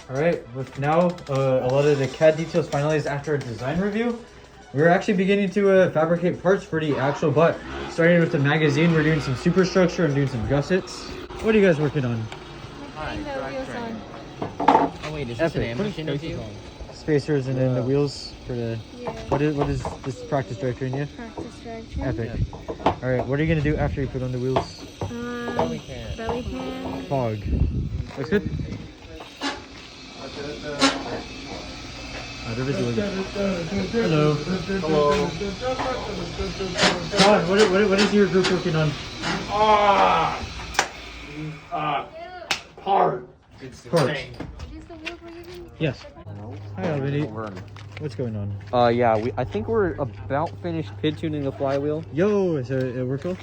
Alright, with now a lot of the CAD details finalized after a design review, we're actually beginning to fabricate parts for the actual butt. Starting with the magazine, we're doing some superstructure and doing some gussets. What are you guys working on? Putting the wheels on. Oh wait, is this an ambush interview? Spacers and then the wheels for the... Yeah. What is this practice drivetrain, yeah? Practice drivetrain. Epic. Alright, what are you going to do after you put on the wheels? Belly pan. Belly pan. Fog. Looks good? They're busy looking. Hello. Hello. John, what is your group working on? Part. It's the Parts. thing. Is the wheel breathing? Yes. Hi, Albany. What's going on? Yeah, I think we're about finished pid tuning the flywheel. Yo, is it work well?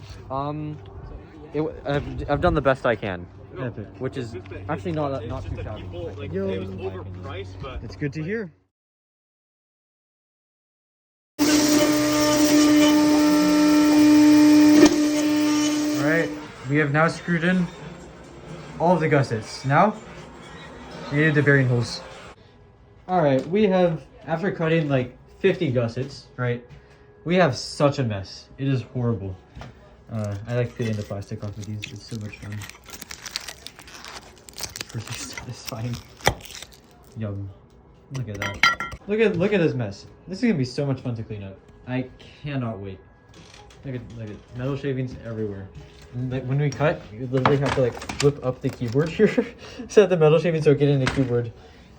I've done the best I can, Epic. which is actually not too shabby. Yo, It was overpriced, but it's good to hear. Alright, we have now screwed in all of the gussets. Now, we need the bearing holes. Alright, we have, after cutting like 50 gussets, right, we have such a mess. It is horrible. I like peeling the plastic off of these. It's so much fun. It's pretty satisfying. Yum. Look at that. Look at this mess. This is gonna be so much fun to clean up. I cannot wait. Look at metal shavings everywhere. And like when we cut, you literally have to like flip up the keyboard here so that the metal shavings don't get in the keyboard.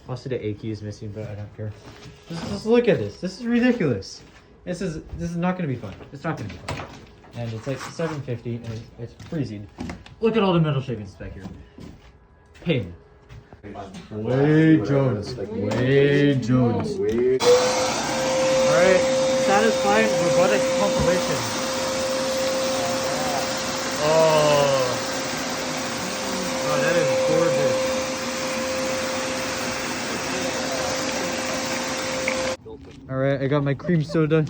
Also the A key is missing, but I don't care. Just look at this. This is ridiculous. This is not gonna be fun. It's not gonna be fun. And it's like $7.50 and it's freezing. Look at all the metal shavings back here. Pain. Wade Jones. Wade Jones. Alright, satisfying robotic compilation. Oh, that is gorgeous. Alright, I got my cream soda.